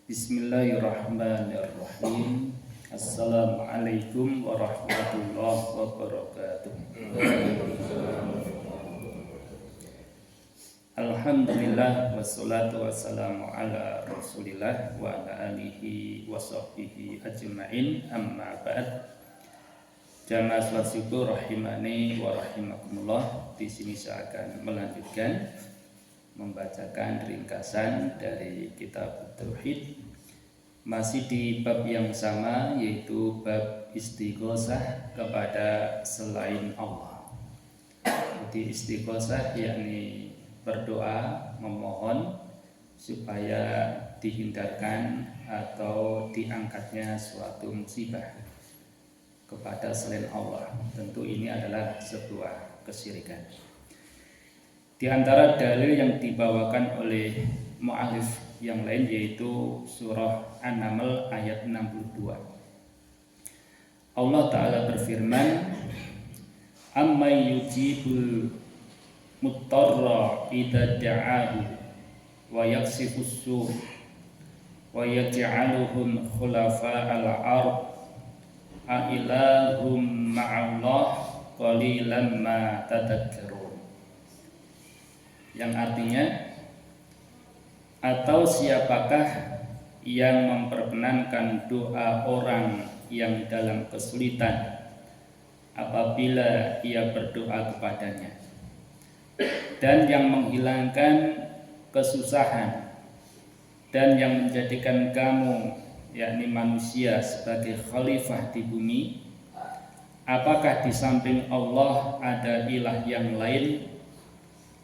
Bismillahirrahmanirrahim. Assalamualaikum warahmatullahi wabarakatuh. Alhamdulillah wassalatu wassalamu ala Rasulillah wa ala alihi wa sahbihi ajma'in. Amma ba'd. Jamaah salat syukur rahimani wa rahimakumullah. Di sini saya akan melanjutkan membacakan ringkasan dari kitab Tauhid, masih di bab yang sama, yaitu bab istighosah kepada selain Allah. Jadi istighosah yakni berdoa memohon supaya dihindarkan atau diangkatnya suatu musibah kepada selain Allah. Tentu ini adalah sebuah kesyirikan. Di antara dalil yang dibawakan oleh mu'alif yang lain yaitu surah An-Naml ayat 62. Allah Ta'ala berfirman, "Amman yujibul muttarra idza da'ahu wa yaksifus su' wa yaj'aluhum khulafa'al ard a ilahum ma'allah qalilan ma tadhakkarun." Yang artinya, atau siapakah yang memperkenankan doa orang yang dalam kesulitan apabila ia berdoa kepadanya, dan yang menghilangkan kesusahan, dan yang menjadikan kamu, yakni manusia, sebagai khalifah di bumi? Apakah di samping Allah ada ilah yang lain?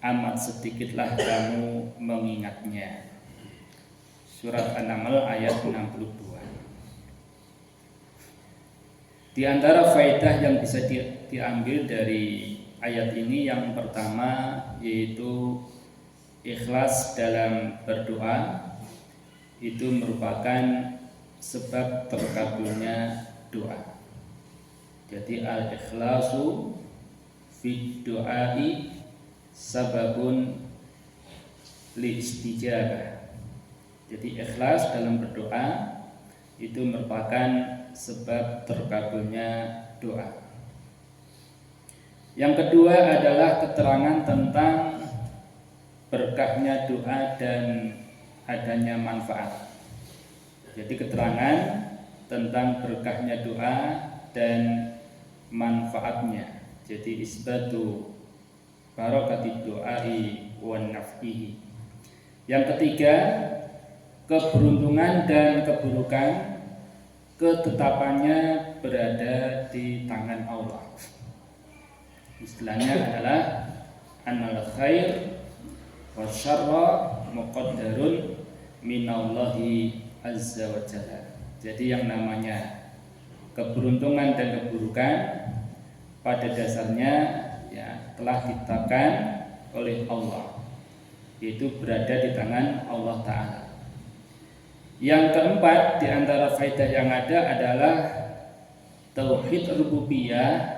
Amat sedikitlah kamu mengingatnya. Surat An-Naml ayat 62. Di antara faedah yang bisa diambil dari ayat ini, yang pertama yaitu ikhlas dalam berdoa itu merupakan sebab terkabulnya doa. Jadi al-ikhlasu fi du'ai sababun li istijabah. Jadi ikhlas dalam berdoa itu merupakan sebab terkabulnya doa. Yang kedua adalah keterangan tentang berkahnya doa dan adanya manfaat. Jadi keterangan tentang berkahnya doa dan manfaatnya. Jadi isbatu barakatid doai wan naf'ihi. Yang ketiga, keberuntungan dan keburukan ketetapannya berada di tangan Allah. Istilahnya adalah annal khair wasyarra muqaddarun minallahi azza wa jalla. Jadi yang namanya keberuntungan dan keburukan pada dasarnya telah ditetapkan oleh Allah, yaitu berada di tangan Allah Ta'ala. Yang keempat di antara faedah yang ada adalah tauhid rububiyah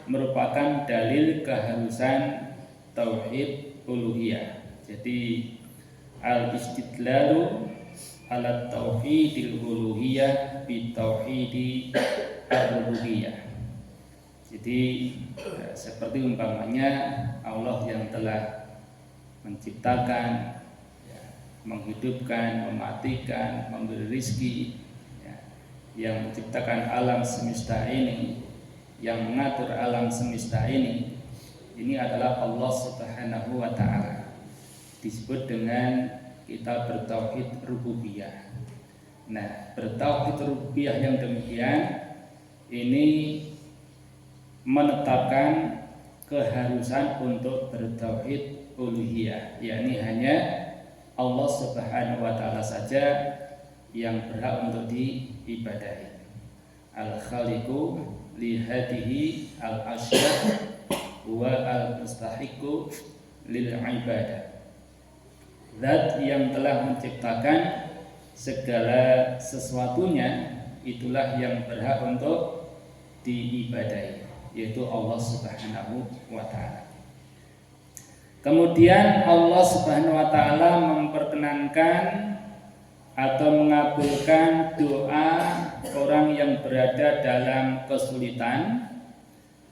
merupakan dalil keharusan tauhid uluhiyah. Jadi al-istidlalu ala tauhidil uluhiyah bi tauhidi ar-rububiyah. Jadi seperti umpamanya Allah yang telah menciptakan, menghidupkan, mematikan, memberi rizki, yang menciptakan alam semesta ini, yang mengatur alam semesta ini adalah Allah Subhanahu wa Ta'ala. Disebut dengan kita bertauhid rububiyah. Nah, bertauhid rububiyah yang demikian ini menetapkan keharusan untuk bertauhid uluhiyah, yakni hanya Allah Subhanahu wa Ta'ala saja yang berhak untuk diibadahi. Al-khaliqu li hadihi al-asya' wa al-mustahiqu lil ibadah. Zat yang telah menciptakan segala sesuatunya itulah yang berhak untuk diibadahi, yaitu Allah Subhanahu wa Ta'ala. Kemudian Allah Subhanahu wa Ta'ala memperkenankan atau mengabulkan doa orang yang berada dalam kesulitan,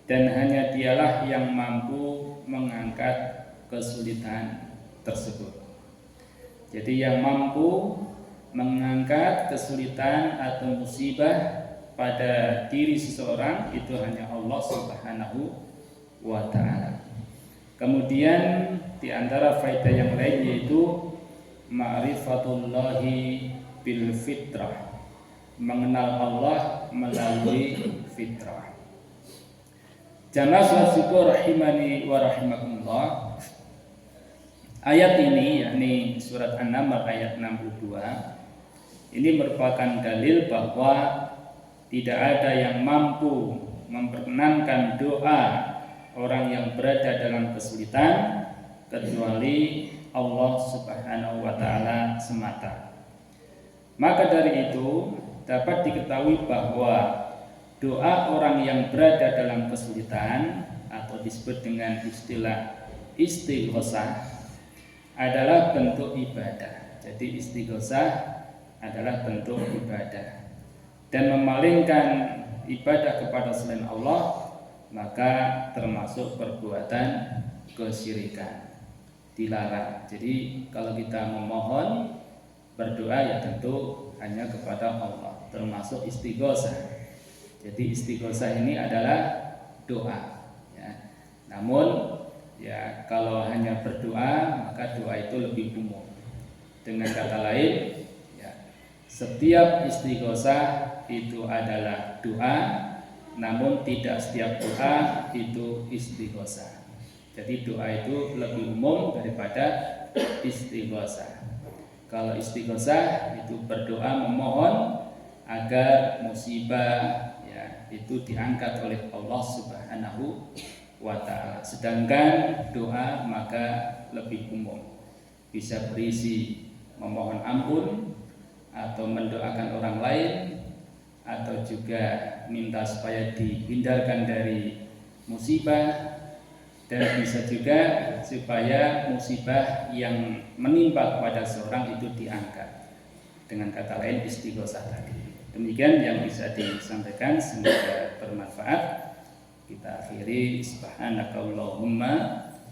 dan hanya dialah yang mampu mengangkat kesulitan tersebut. Jadi yang mampu mengangkat kesulitan atau musibah pada diri seseorang itu hanya Allah Subhanahu wa ta'ala. Kemudian di antara faedah yang lain yaitu ma'rifatullahi bil fitrah, mengenal Allah melalui fitrah. Jamaah salat syukur rahimani wa rahimakumullah. Ayat ini yakni surat An-Naml ayat 62 ini merupakan dalil bahwa tidak ada yang mampu memperkenankan doa orang yang berada dalam kesulitan kecuali Allah Subhanahu wa ta'ala semata. Maka dari itu dapat diketahui bahwa doa orang yang berada dalam kesulitan atau disebut dengan istilah istighosah adalah bentuk ibadah. Jadi istighosah adalah bentuk ibadah, dan memalingkan ibadah kepada selain Allah maka termasuk perbuatan kesyirikan, dilarang. Jadi kalau kita memohon berdoa ya tentu hanya kepada Allah, termasuk istighosah. Jadi istighosah ini adalah doa ya. Namun ya kalau hanya berdoa maka doa itu lebih umum. Dengan kata lain ya, setiap istighosah itu adalah doa, namun tidak setiap doa itu istighosah. Jadi doa itu lebih umum daripada istighosah. Kalau istighosah itu berdoa memohon agar musibah ya itu diangkat oleh Allah Subhanahu wa ta'ala. Sedangkan doa maka lebih umum, bisa berisi memohon ampun atau mendoakan orang lain, atau juga minta supaya dihindarkan dari musibah, dan bisa juga supaya musibah yang menimpa kepada seorang itu diangkat. Dengan kata lain istighosah tadi. Demikian yang bisa disampaikan, semoga bermanfaat. Kita akhiri subhanakallahumma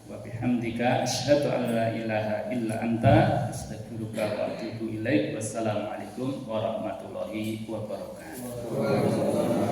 wa bihamdika asyhadu an la ilaha illa anta astaghfiruka wa atubu ilaik. Wassalamualaikum warahmatullahi wabarakatuh.